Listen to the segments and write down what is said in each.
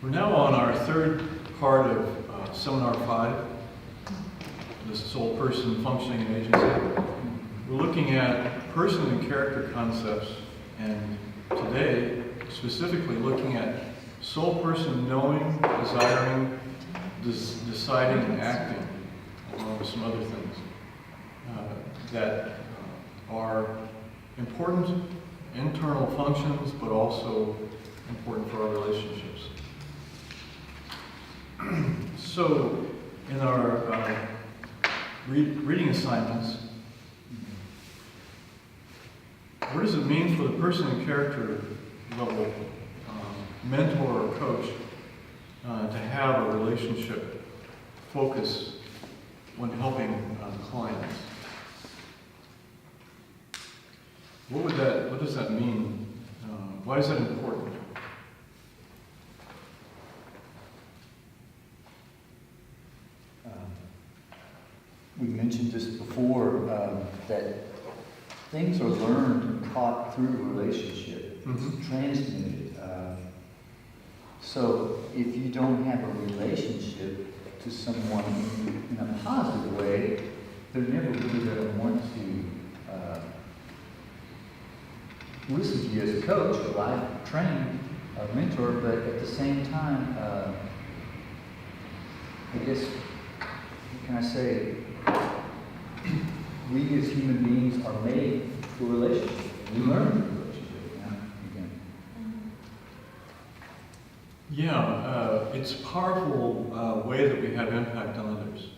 We're now on our third part of Seminar 5, the Soul Person Functioning and Agency. We're looking at person and character concepts, and today, specifically looking at soul person knowing, desiring, deciding, and acting, along with some other things that are important internal functions, but also important for our relationships. So, in our reading assignments, what does it mean for the person and character level mentor or coach to have a relationship focus when helping clients? What does that mean? Why is that important? We mentioned this before, that things are learned and taught through relationship. It's transmitted. So if you don't have a relationship to someone in a positive way, they're never really going to want to listen to you as a coach, a life trained mentor, but at the same time, I guess, what can I say? We as human beings are made for relationship. We learn through relationship. It's a powerful way that we have impact on others.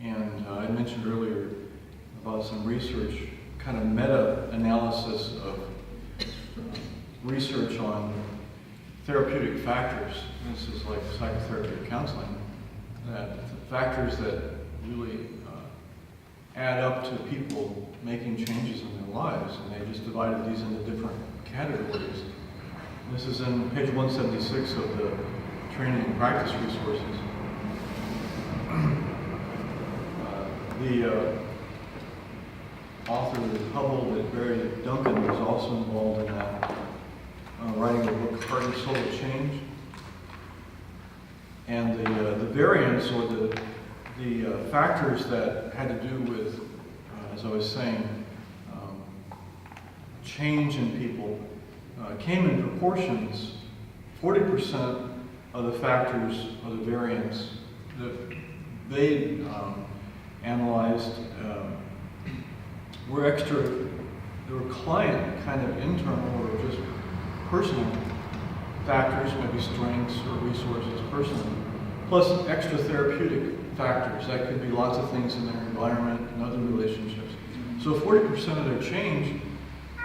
And I mentioned earlier about some research, kind of meta-analysis of research on therapeutic factors. This is like psychotherapeutic counseling. That the factors that really add up to people making changes in their lives, and they just divided these into different categories. This is in page 176 of the training and practice resources. The author Hubble, Barry Duncan, was also involved in that, writing a book, Heart and Soul of Change. And the variance, or the factors that had to do with, as I was saying, change in people, came in proportions. 40% of the factors of the variance that they analyzed were they were client kind of internal or just personal factors, maybe strengths or resources personally, plus extra therapeutic factors. That could be lots of things in their environment and other relationships. So 40% of their change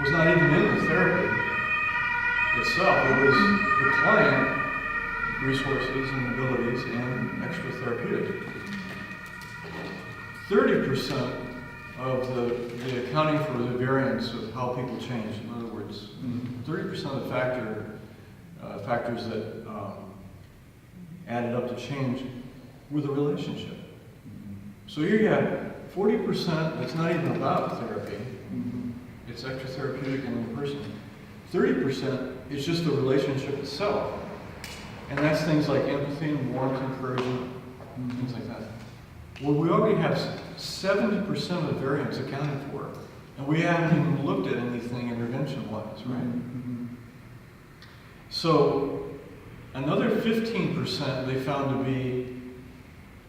was not even in the therapy itself. It was the client resources and abilities and extra therapeutic. 30% of the accounting for the variance of how people change. In other words, 30% of the factors that added up to change were the relationship. So here you have 40% that's not even about therapy. It's extra therapeutic in the person. 30% is just the relationship itself. And that's things like empathy and warmth, encouragement, things like that. Well, we already have 70% of the variance accounted for. And we haven't even looked at anything intervention-wise, right? So another 15% they found to be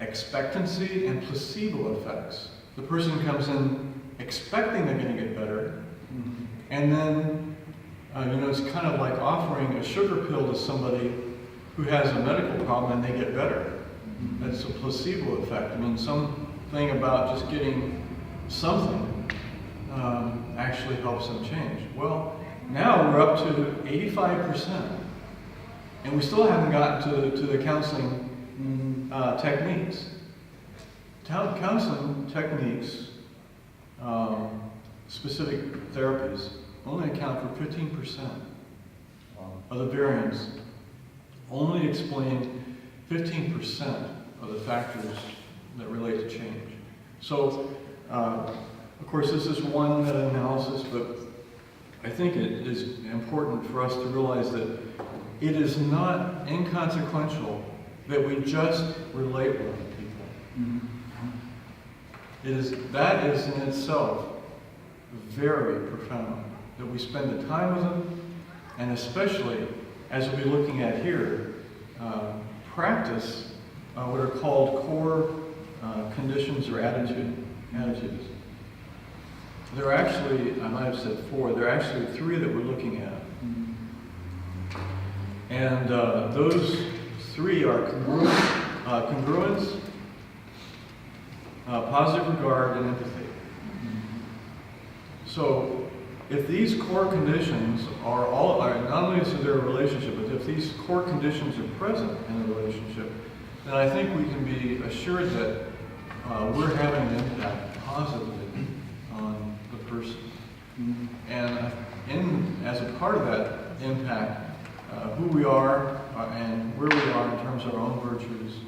expectancy and placebo effects. The person comes in expecting they're going to get better, and then, it's kind of like offering a sugar pill to somebody who has a medical problem and they get better. That's a placebo effect. I mean, something about just getting something actually helps them change. Well, now we're up to 85%, and we still haven't gotten to the counseling techniques. Counseling techniques, specific therapies, only account for 15% of the variance. Only explain 15% of the factors that relate to change. So, of course, this is one meta-analysis, but I think it is important for us to realize that it is not inconsequential that we just relate with people. That is in itself very profound, that we spend the time with them, and especially, as we'll be looking at here, practice what are called core conditions or attitudes. There are actually, I might have said 4, there are actually 3 that we're looking at. And those 3 are congruence, positive regard, and empathy. So if these core conditions are not only is there a relationship, but if these core conditions are present in a relationship, then I think we can be assured that we're having an impact positively on the person. And as a part of that impact, who we are and where we are in terms of our own virtues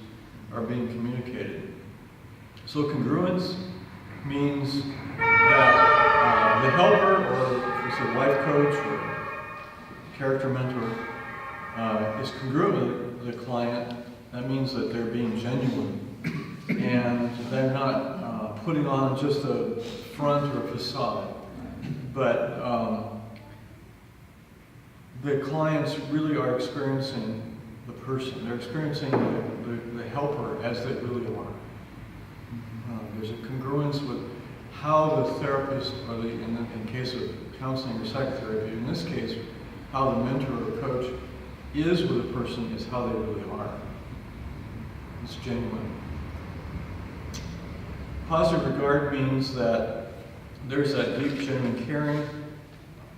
are being communicated. So congruence means that the helper, or if we say life coach or character mentor, is congruent with the client. That means that they're being genuine and they're not putting on just a front or a facade, but the clients really are experiencing the person. They're experiencing the helper as they really are. There's a congruence with how the therapist, or in case of counseling or psychotherapy, in this case, how the mentor or coach is with a person is how they really are. It's genuine. Positive regard means that there's that deep, genuine caring,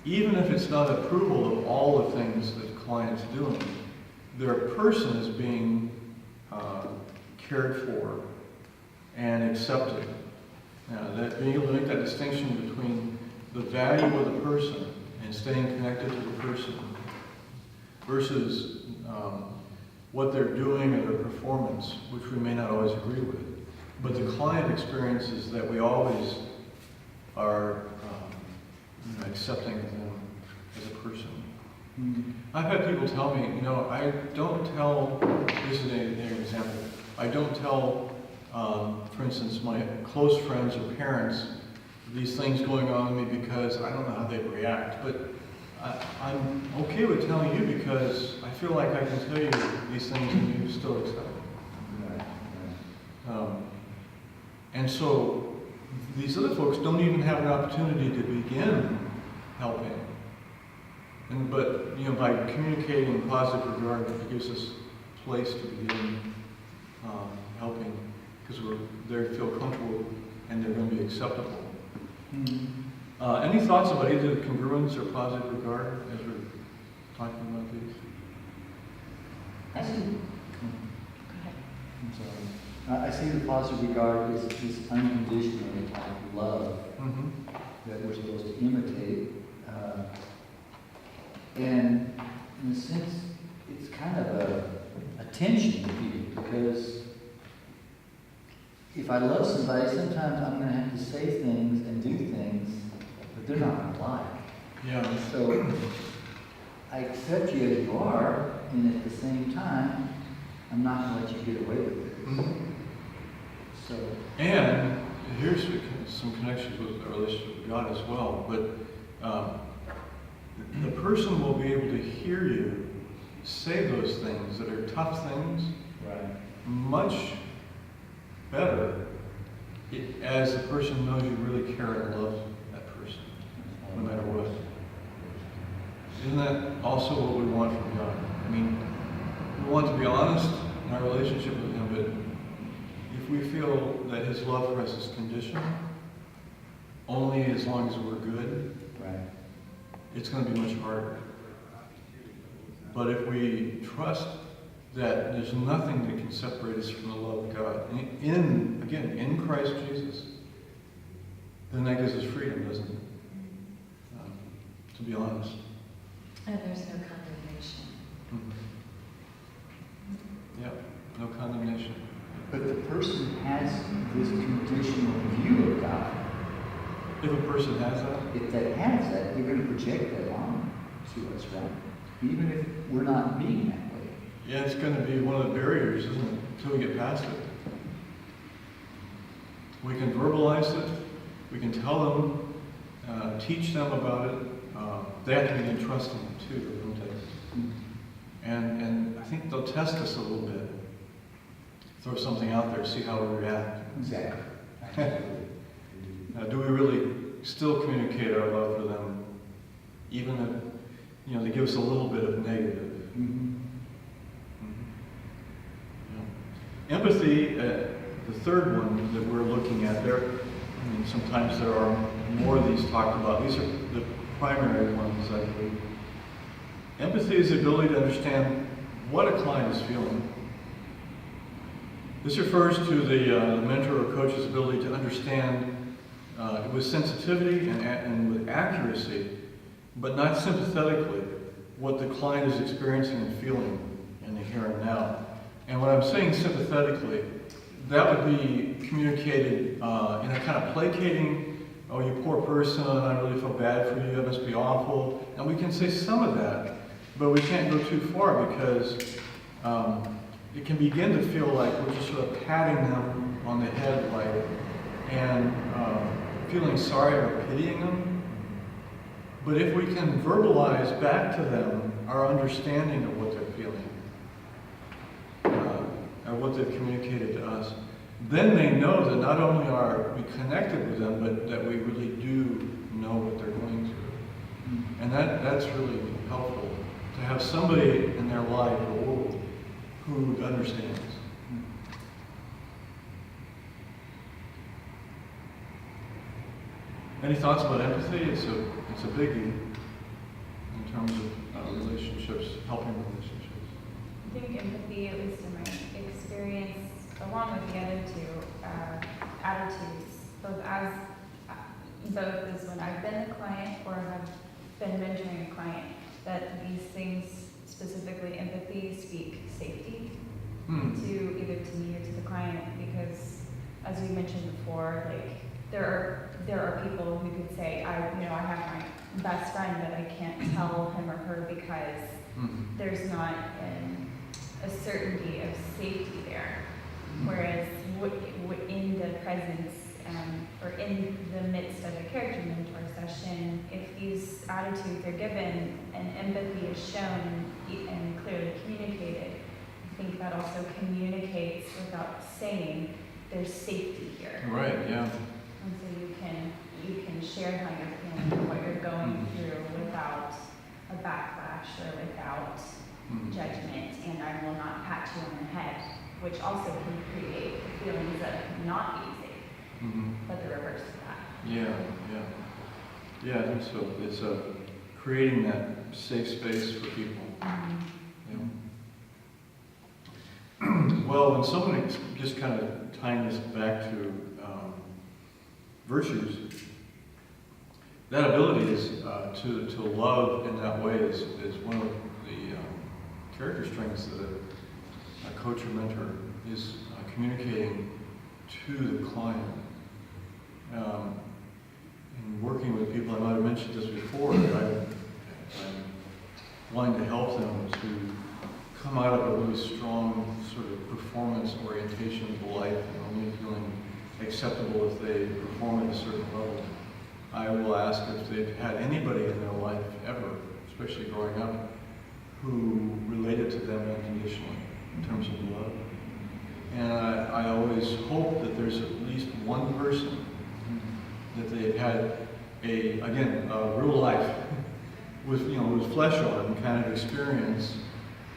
even if it's not approval of all the things that the client's doing. Their person is being cared for and accepted. Now, that being able to make that distinction between the value of the person and staying connected to the person versus what they're doing or their performance, which we may not always agree with. But the client experiences that we always are accepting of them as a person. I've had people tell me, I don't tell, this is an example, I don't tell, for instance, my close friends or parents these things going on with me because I don't know how they react. But I'm okay with telling you because I feel like I can tell you these things and you still accept them. And so these other folks don't even have an opportunity to begin helping. But by communicating positive regard, it gives us a place to begin helping because they feel comfortable and they're going to be acceptable. Any thoughts about either congruence or positive regard as we're talking about these? I see the positive regard as this unconditional love that we're supposed to imitate. And in a sense, it's kind of a tension because if I love somebody, sometimes I'm going to have to say things and do things that they're not going to like. Yeah. So I accept you as you are, and at the same time, I'm not going to let you get away with it. So. And here's some connections with our relationship with God as well. But the person will be able to hear you say those things that are tough things much better as the person knows you really care and love that person, no matter what. Isn't that also what we want from God? I mean, we want to be honest in our relationship with Him, but if we feel that His love for us is conditional, only as long as we're good, it's going to be much harder. But if we trust that there's nothing that can separate us from the love of God, in Christ Jesus, then that gives us freedom, doesn't it? To be honest. And there's no condemnation. Yeah, no condemnation. But the person has this conditional view of God. If a person has that? If they has that, they're going to project that on to us, right? even if we're not being that way. Yeah, it's going to be one of the barriers, isn't it, until we get past it. We can verbalize it, we can tell them, teach them about it. They have to begin trusting it too, don't they? And I think they'll test us a little bit. Throw something out there, see how we react. Exactly. Do we really still communicate our love for them, even if they give us a little bit of negative? Mm-hmm. Yeah. Empathy, the third one that we're looking at there. Sometimes there are more of these talked about. These are the primary ones, I believe. Empathy is the ability to understand what a client is feeling. This refers to the mentor or coach's ability to understand with sensitivity and with accuracy, but not sympathetically, what the client is experiencing and feeling in the here and now. And when I'm saying sympathetically, that would be communicated in a kind of placating, oh, you poor person, I really feel bad for you, that must be awful. And we can say some of that, but we can't go too far because it can begin to feel like we're just sort of patting them on the head, and feeling sorry or pitying them. But if we can verbalize back to them our understanding of what they're feeling, or what they've communicated to us, then they know that not only are we connected with them, but that we really do know what they're going through. And that's really helpful, to have somebody in their life who understands. Any thoughts about empathy? It's a biggie in terms of relationships, helping relationships. I think empathy, at least in my experience, along with the other two attitudes, both as when I've been a client or have been mentoring a client, that these things, specifically empathy, speak safety to either to me or to the client, because as we mentioned before, like there are people who could say, I have my best friend, but I can't tell him or her because there's not a certainty of safety there. Whereas in the presence or in the midst of a character mentor session, if these attitudes are given and empathy is shown and clearly communicated, I think that also communicates without saying there's safety here. Right, yeah. And so you can share how you're feeling and what you're going through without a backlash or without judgment, and I will not pat you on the head, which also can create feelings of not being safe, but the reverse of that. Yeah, I think so. It's creating that safe space for people. Yeah. Well, when someone just kind of tying this back to virtues, that ability is to love in that way is one of the character strengths that a coach or mentor is communicating to the client. In working with people, I might have mentioned this before, I'm wanting to help them to come out of a really strong sort of performance orientation to life, only feeling acceptable if they perform at a certain level. I will ask if they've had anybody in their life ever, especially growing up, who related to them unconditionally in terms of love. And I always hope that there's at least one person that they've had a real life with flesh on kind of experience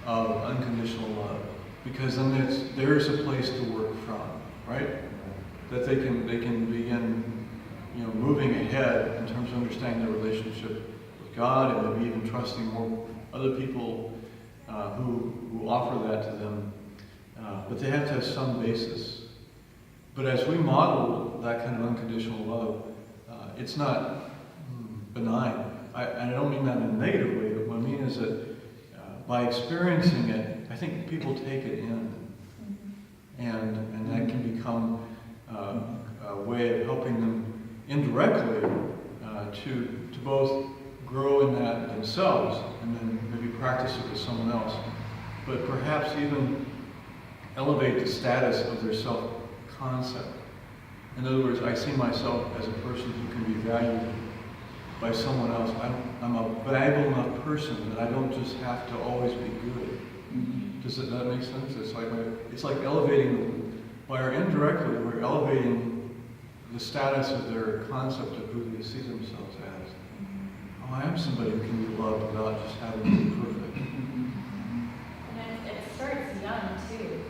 of unconditional love, because then there's a place to work from, right? That they can begin moving ahead in terms of understanding their relationship with God, and maybe even trusting more other people who offer that to them. But they have to have some basis. But as we model that kind of unconditional love, it's not benign. And I don't mean that in a negative way, but what I mean is that by experiencing it, I think people take it in. And that can become a way of helping them indirectly to both grow in that themselves, and then maybe practice it with someone else, but perhaps even elevate the status of their self-concept. In other words, I see myself as a person who can be valued by someone else. I'm a valuable enough person that I don't just have to always be good. Does that make sense? It's like elevating, or indirectly, we're elevating the status of their concept of who they see themselves as. Oh, I am somebody who can be loved without just having to be perfect. And it starts young too.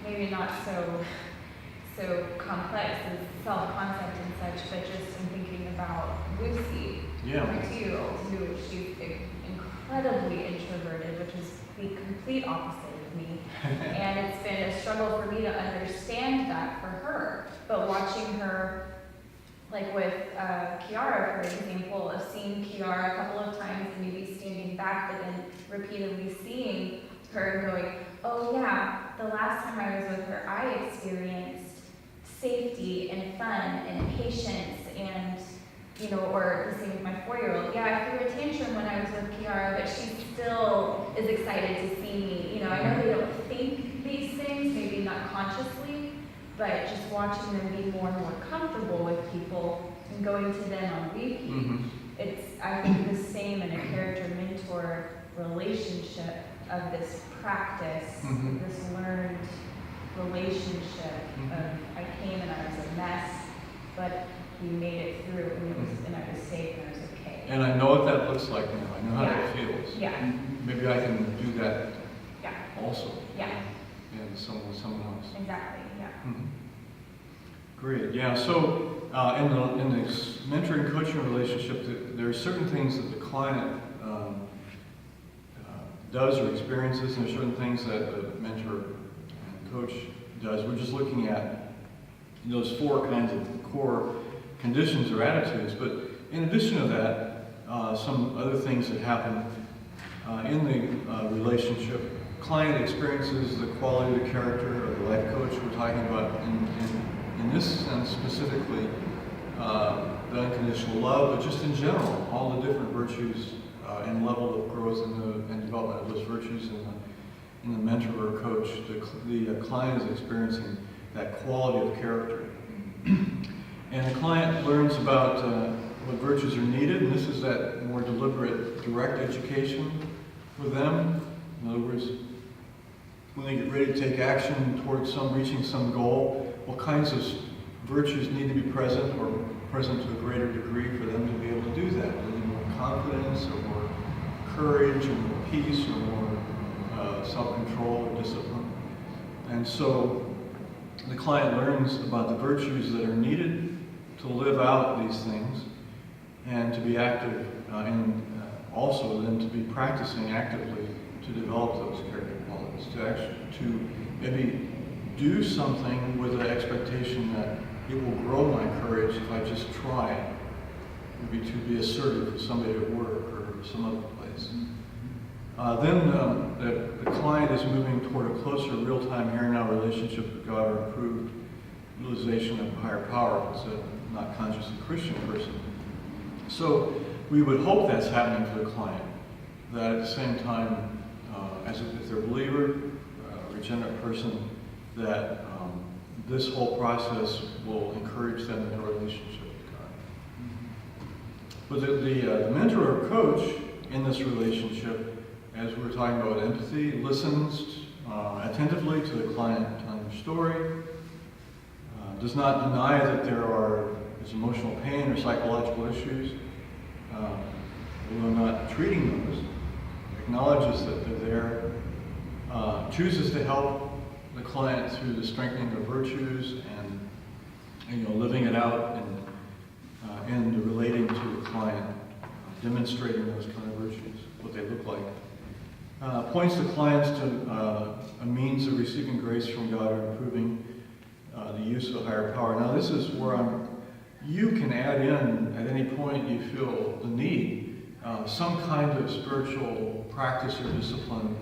Maybe not so complex as self-concept and such, but just in thinking about Lucy, Yeah. my 2-year-old, who she's incredibly introverted, which is the complete opposite of me. And it's been a struggle for me to understand that for her. But watching her, like with Kiara, for example, of seeing Kiara a couple of times and maybe standing back, but then repeatedly seeing her and going, oh yeah, the last time I was with her, I experienced safety and fun and patience and, or the same with my 4-year-old. Yeah, I threw a tantrum when I was with Kiara, but she still is excited to see me. I know they don't think these things, maybe not consciously, but just watching them be more and more comfortable with people and going to them on repeat. Mm-hmm. It's, I think, the same in a character-mentor relationship of this practice, Mhm. this learned relationship of I came and I was a mess, but we made it through and I was safe and I was okay. And I know what that looks like now. I know how Yeah. that feels. Yeah, Maybe I can do that yeah, also. yeah, And someone else. exactly, yeah. Mhm. Great. Yeah. So in this mentoring coaching relationship, there are certain things that the client does or experiences, and there are certain things that the mentor and coach does. We're just looking at those 4 kinds of core conditions or attitudes. But in addition to that, some other things that happen in the relationship. Client experiences the quality of the character of the life coach. We're talking about in this sense specifically the unconditional love, but just in general, all the different virtues and level of growth and development of those virtues in the mentor or coach. The client is experiencing that quality of character. And the client learns about what virtues are needed, and this is that more deliberate, direct education for them. In other words, when they get ready to take action towards reaching some goal, what kinds of virtues need to be present or present to a greater degree for them to be able to do that. Do they need more confidence or more courage or more peace or more self-control or discipline? And so the client learns about the virtues that are needed to live out these things and to be active and also then to be practicing actively to develop those character qualities, to maybe do something with the expectation that it will grow my courage if I just try. Maybe to be assertive with somebody at work or some other place. Then the client is moving toward a closer real-time here-now relationship with God or improved utilization of higher power as a not consciously Christian person. So we would hope that's happening for the client, that at the same time, as if they're a believer, a regenerate person, that this whole process will encourage them in their relationship with God. But the mentor or coach in this relationship, as we were talking about empathy, listens attentively to the client telling their story, does not deny that there's emotional pain or psychological issues, although not treating those, acknowledges that they're there, chooses to help the client through the strengthening of virtues and living it out and relating to the client, demonstrating those kind of virtues, what they look like. Points the clients to a means of receiving grace from God or improving the use of higher power. Now this is where you can add in at any point you feel the need, some kind of spiritual practice or discipline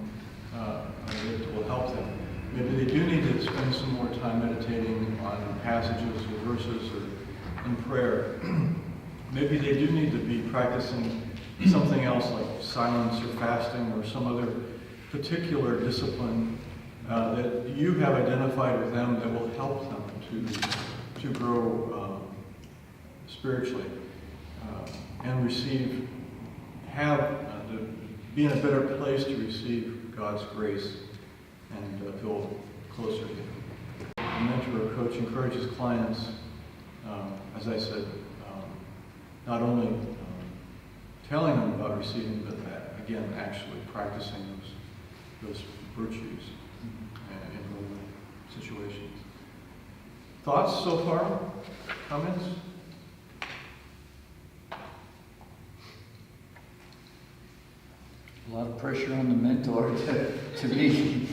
that will help them. Maybe they do need to spend some more time meditating on passages or verses or in prayer. Maybe they do need to be practicing something else like silence or fasting or some other particular discipline that you have identified with them that will help them to grow spiritually and to be in a better place to receive God's grace and feel closer to Him. A mentor or coach encourages clients, as I said, not only telling them about receiving, but again, actually practicing those virtues in real situations. Thoughts so far? Comments? A lot of pressure on the mentor to be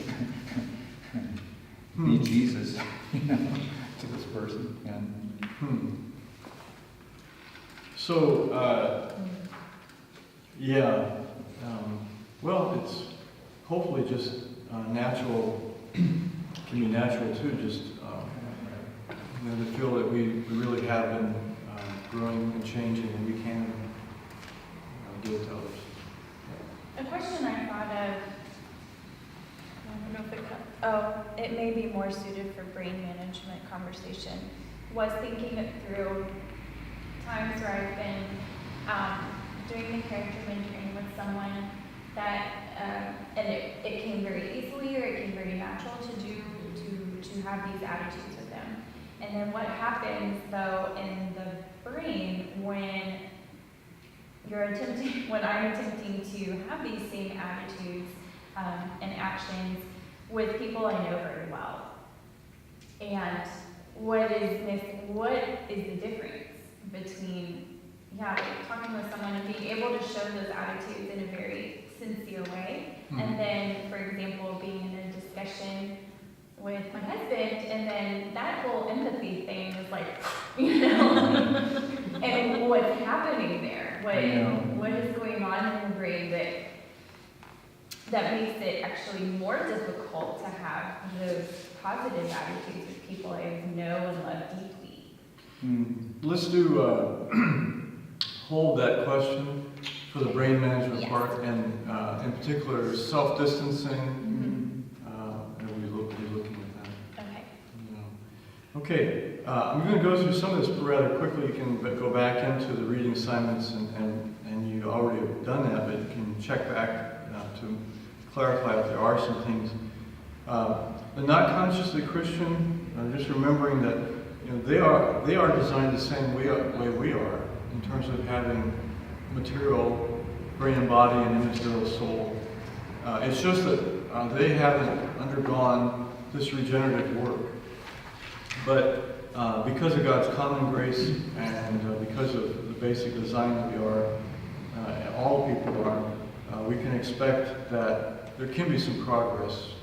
Jesus, to this person. Yeah. So, well, it's hopefully just natural, can be natural too, just to feel that we really have been growing and changing, and we can give it to others. A question I thought of, I don't know if it may be more suited for brain management conversation, was thinking it through times where I've been doing the character mentoring with someone that, and it came very easily or it came very natural to have these attitudes with them. And then what happens though in the brain when I'm attempting to have these same attitudes and actions with people I know very well. And what is the difference between talking with someone and being able to show those attitudes in a very sincere way, and then, for example, being in a discussion with my husband, and then that whole empathy thing is like, and what's happening there? What is going on in the brain that makes it actually more difficult to have those positive attitudes with people I know and love deeply? Let's hold that question for the brain management part, and in particular self-distancing. And we'll be looking at that. Okay. Okay, I'm going to go through some of this rather quickly. You can go back into the reading assignments, and you already have done that, but you can check back to clarify if there are some things. The not consciously Christian, just remembering that they are designed the same way we are in terms of having material brain and body and immaterial soul. It's just that they haven't undergone this regenerative work. But because of God's common grace and because of the basic design that we are, all people are, we can expect that there can be some progress.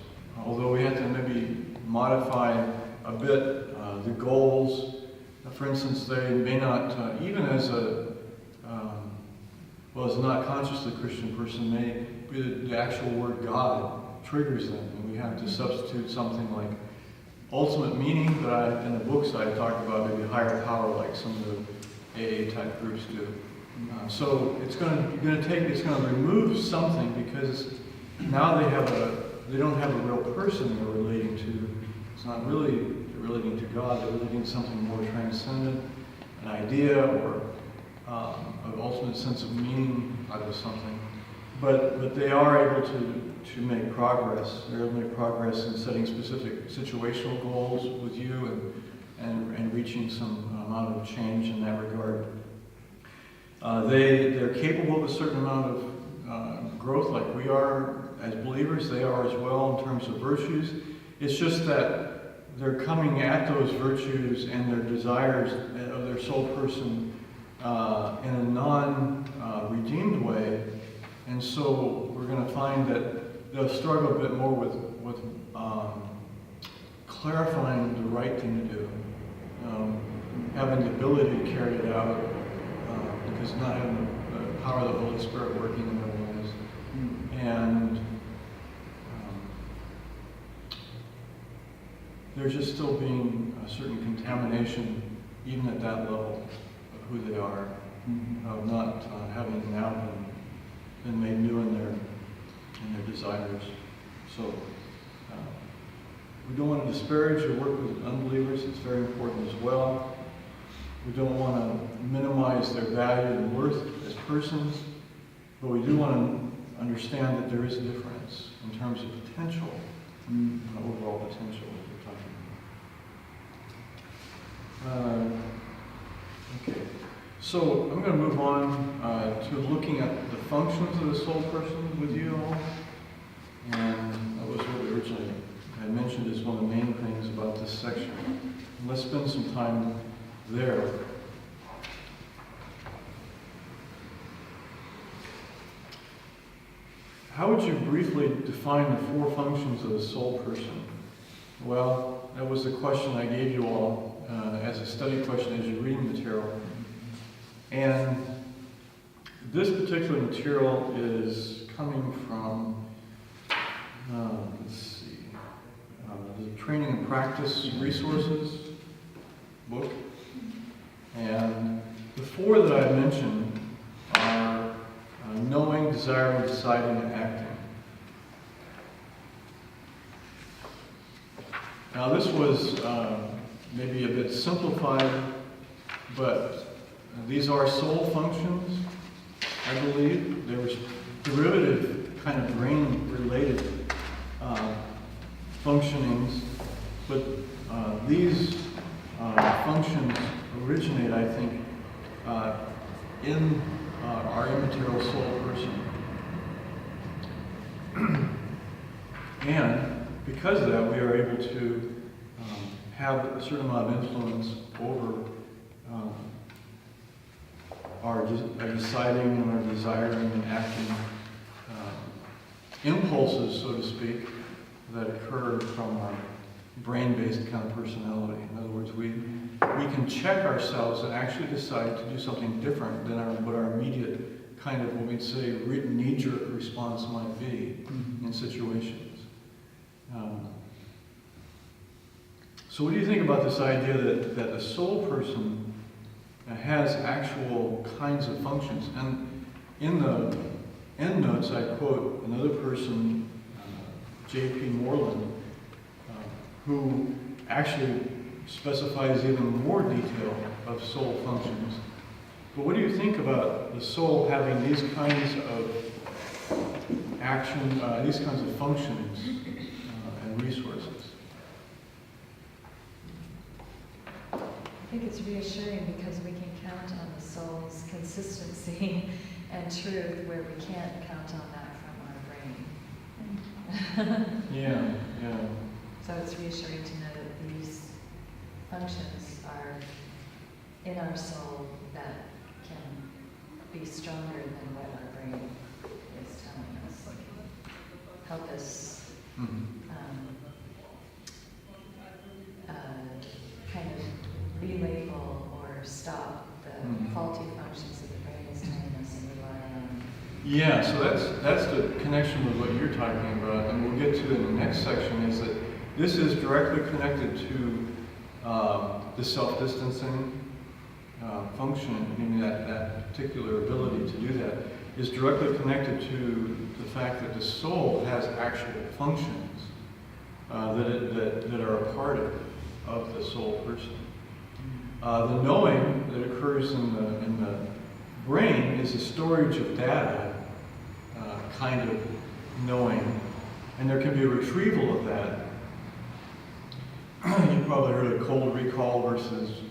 Although we have to maybe modify a bit the goals. For instance, they may not, even as a not consciously Christian person, may be the actual word God triggers them, and we have to substitute something like ultimate meaning, but in the books I talked about maybe higher power, like some of the AA type groups do. So it's going to remove something, because now they don't have a real person they're relating to. It's not really relating to God, they're relating to something more transcendent, an idea or an ultimate sense of meaning out of something. But they are able to make progress. They're able to make progress in setting specific situational goals with you and reaching some amount of change in that regard. They're capable of a certain amount of growth, like we are as believers. They are as well in terms of virtues. It's just that they're coming at those virtues and their desires of their soul person in a non-redeemed way. And so we're going to find that they'll struggle a bit more with clarifying the right thing to do, having the ability to carry it out, because not having the power of the Holy Spirit working in their lives. And there's just still being a certain contamination, even at that level, of who they are, of not having now been been made new in their desires. So we don't want to disparage or work with unbelievers. It's very important as well. We don't want to minimize their value and worth as persons, but we do want to understand that there is a difference in terms of potential, overall potential that we're talking about. Okay, so I'm going to move on to looking at the functions of the soul person with you all. And that was what originally I mentioned as one of the main things about this section. And let's spend some time there. How would you briefly define the 4 functions of the soul person? Well, that was the question I gave you all as a study question as you're reading material. And this particular material is coming from, the Training and Practice Resources book. And the 4 that I mentioned are knowing, desiring, deciding, and acting. Now this was maybe a bit simplified, but these are soul functions, I believe. There was derivative kind of brain-related functionings, but these functions originate, I think, in our immaterial soul person. And because of that, we are able to have a certain amount of influence over our deciding and our desiring and acting impulses, so to speak, that occur from our brain-based kind of personality. In other words, we can check ourselves and actually decide to do something different than what our immediate kind of, what we'd say, knee-jerk response might be in situations. So what do you think about this idea that the soul person has actual kinds of functions? And in the endnotes, I quote another person, J.P. Moreland, who actually specifies even more detail of soul functions. But what do you think about the soul having these kinds of action, these kinds of functions and resources? I think it's reassuring because we can count on the soul's consistency and truth where we can't count on that from our brain. Yeah. So it's reassuring to know that these functions are in our soul that can be stronger than what our brain is telling us. Help us kind of relabel or stop the faulty functions that the brain is telling us and rely on. Yeah, so that's the connection with what you're talking about, and we'll get to in the next section, is that this is directly connected to the self-distancing function. I mean, that particular ability to do that is directly connected to the fact that the soul has actual functions that are a part of the soul person. The knowing that occurs in the brain is a storage of data kind of knowing, and there can be a retrieval of that. You've probably heard of cold recall versus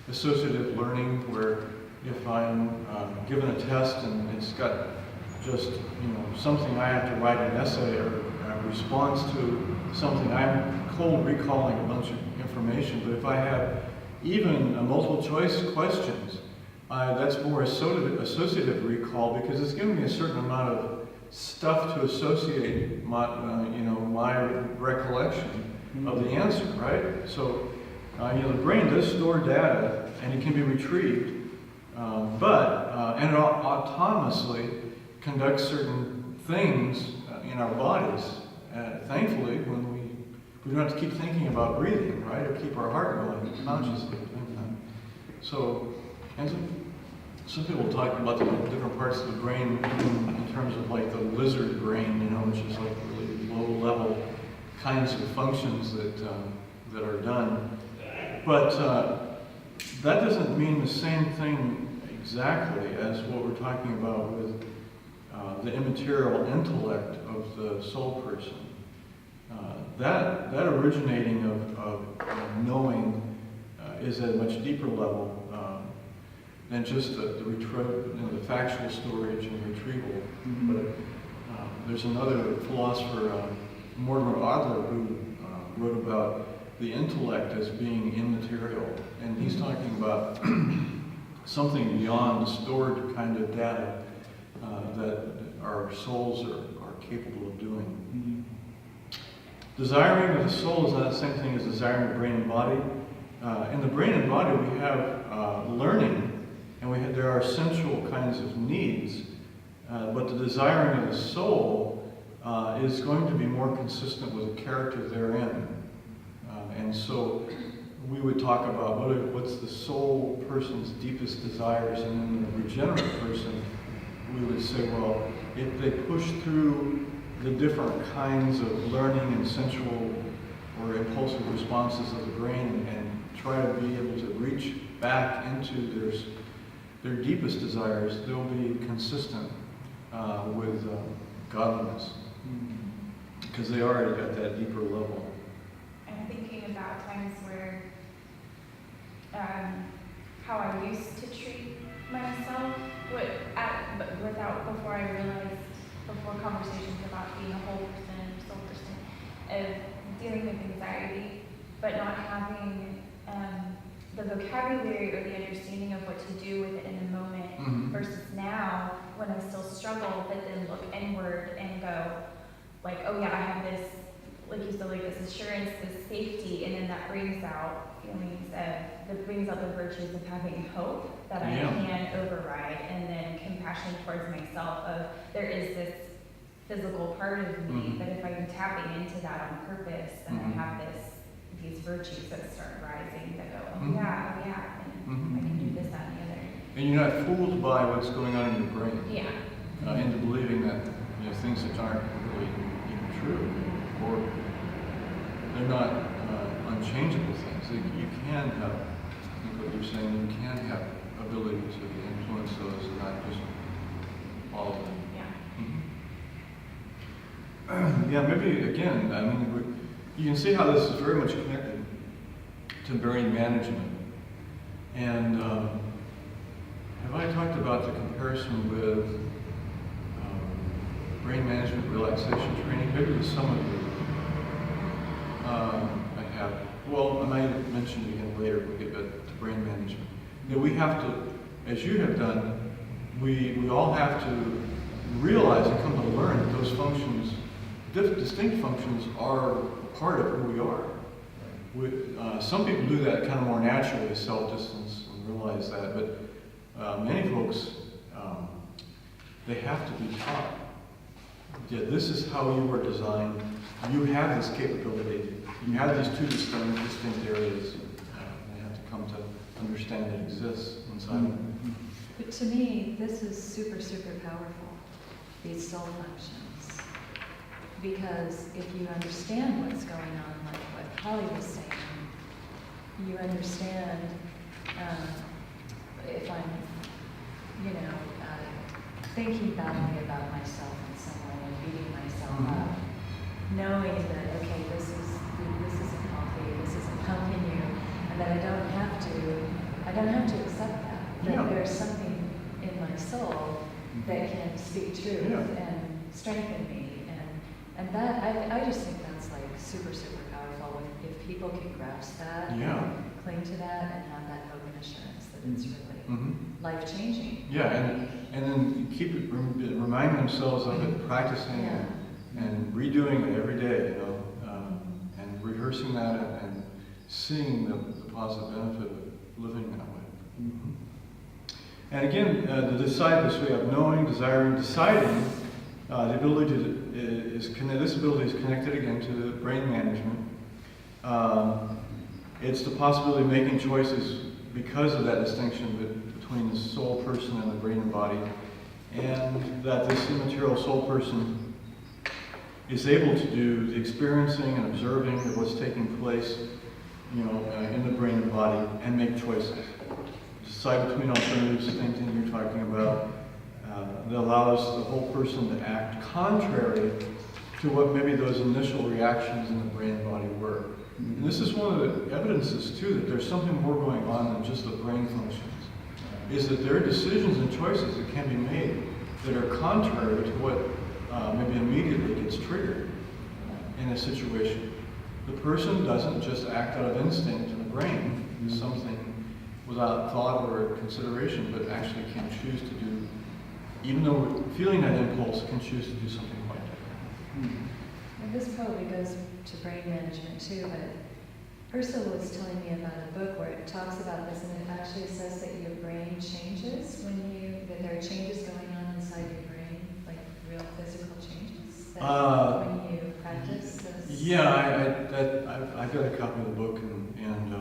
associative learning, where if I'm given a test and it's got just something I have to write an essay or a response to something, I'm cold recalling a bunch of information. But if I have even multiple choice questions, that's more associative recall, because it's giving me a certain amount of stuff to associate my recollection of the answer, right? So, the brain does store data, and it can be retrieved, and it autonomously conducts certain things in our bodies. Thankfully, when we don't have to keep thinking about breathing, right, or keep our heart going consciously. So, Anson? some people talk about the different parts of the brain in terms of like the lizard brain, you know, which is like really low-level kinds of functions that are done. But that doesn't mean the same thing exactly as what we're talking about with the immaterial intellect of the soul person. That originating of knowing is at a much deeper level than just the factual storage and retrieval. Mm-hmm. But there's another philosopher, Mortimer Adler, who wrote about the intellect as being immaterial, and he's talking about something beyond the stored kind of data that our souls are capable of doing. Mm-hmm. Desiring of the soul is not the same thing as desiring the brain and body. In the brain and body, we have learning, and there are essential kinds of needs, but the desiring of the soul is going to be more consistent with the character therein. And so we would talk about what's the soul person's deepest desires, and in the regenerate person, we would say, well, if they push through the different kinds of learning and sensual or impulsive responses of the brain and try to be able to reach back into their deepest desires, they'll be consistent with godliness, because they already got that deeper level. I'm thinking about times where how I used to treat myself before I realized, before conversations about being a whole person, soul person, of dealing with anxiety, but not having the vocabulary or the understanding of what to do with it in the moment, Mm-hmm. versus now when I still struggle, but then look inward and go, like, oh yeah, I have this, like you said, like this assurance, this safety, and then that brings out feelings that brings out the virtues of having hope that I can override, and then compassion towards myself of there is this physical part of me, Mm-hmm. but if I'm tapping into that on purpose, then Mm-hmm. I have these virtues that start rising that go, oh Mm-hmm. yeah, and Mm-hmm. I can do this, that, and the other. And you're not fooled by what's going on in your brain Yeah. into believing that things that aren't really even true, or they're not unchangeable things. You can have, I think what you're saying, you can have ability to influence those and not just follow them. Yeah. Yeah, maybe again, I mean, you can see how this is very much connected to brain management. And have I talked about the comparison with brain management relaxation training? Maybe with some of you. I have. Well, I might mention it again later when we get back to brain management. We have to, as you have done, we all have to realize and come to learn that those functions, distinct functions, are part of who we are. Some people do that kind of more naturally, self-distance, and realize that, but many folks, they have to be taught. Yeah, this is how you were designed. You have this capability. You have these two distinct areas. They have to come to understand it exists inside of them. But to me, this is super, super powerful, these soul functions. Because if you understand what's going on, like what Holly was saying, you understand if I'm, thinking badly about myself in some way and beating myself up, knowing that, okay, this isn't healthy, this isn't helping you, and that I don't have to accept that. That there's something in my soul that can speak truth and strengthen me. And that, I just think that's like super, super powerful. If people can grasp that, and cling to that, and have that hope and assurance that it's really life-changing. Yeah, and then keep it, remind themselves of it, practicing and redoing it every day, and rehearsing that and seeing the positive benefit of living that way. And again, this way of knowing, desiring, deciding, the ability this ability is connected again to brain management. It's the possibility of making choices because of that distinction between the soul person and the brain and body, and that this immaterial soul person is able to do the experiencing and observing of what's taking place, in the brain and body, and make choices. Decide between alternatives, the same thing you're talking about, that allows the whole person to act contrary to what maybe those initial reactions in the brain and body were. And this is one of the evidences, too, that there's something more going on than just the brain functions, is that there are decisions and choices that can be made that are contrary to what maybe immediately gets triggered in a situation. The person doesn't just act out of instinct in the brain, something without thought or consideration, but actually can choose to do, even though feeling that impulse, can choose to do something quite different. And this probably goes to brain management too, but Ursula was telling me about a book where it talks about this, and it actually says that your brain changes that there are changes going on inside your brain, like real physical changes, that when you practice this. Yeah, I've got a copy of the book, and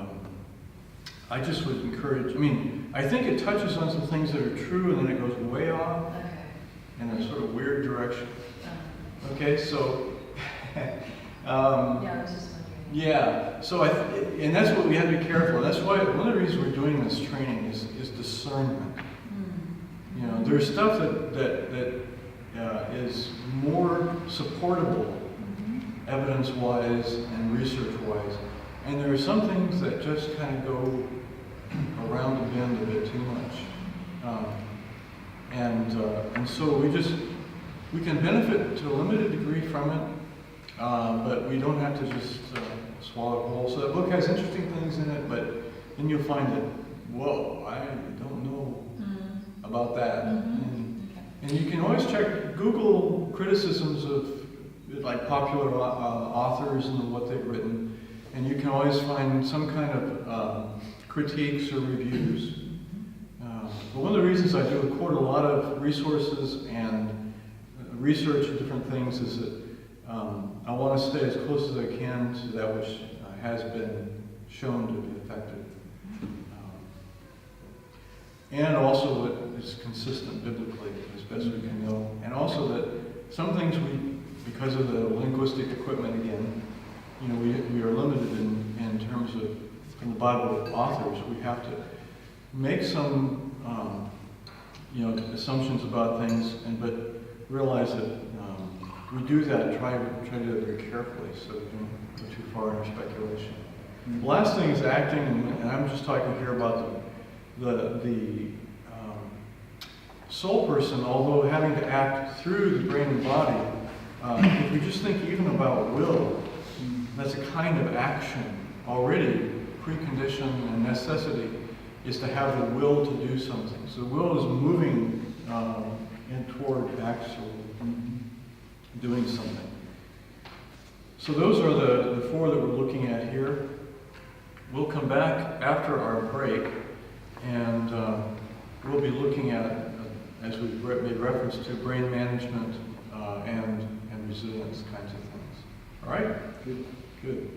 I just would encourage, I think it touches on some things that are true, and then it goes way off in a sort of weird direction. Okay, so, Yeah, I was just wondering. yeah, so and that's what we have to be careful. That's why one of the reasons we're doing this training is discernment. There's stuff that is more supportable, evidence-wise and research-wise, and there are some things that just kind of go around the bend a bit too much, and so we can benefit to a limited degree from it, but we don't have to just swallow it whole. So that book has interesting things in it, but then you'll find that, whoa, I don't know about that. And you can always Google criticisms of like popular authors and what they've written, and you can always find some kind of critiques or reviews. But one of the reasons I do quote a lot of resources and research and different things is that I want to stay as close as I can to that which has been shown to be effective. And also what is consistent biblically as best we can know. And also that some things because of the linguistic equipment again, we are limited in terms of, from the Bible authors, we have to make some, assumptions about things, but realize that we do that, try to do it very carefully so we don't go too far in our speculation. The last thing is acting, and I'm just talking here about the soul person, although having to act through the brain and body, if we just think even about will, that's a kind of action already, precondition and necessity is to have the will to do something. So the will is moving in toward actually doing something. So those are the four that we're looking at here. We'll come back after our break, and we'll be looking at, as we've made reference to, brain management and resilience kinds of things. All right? Good.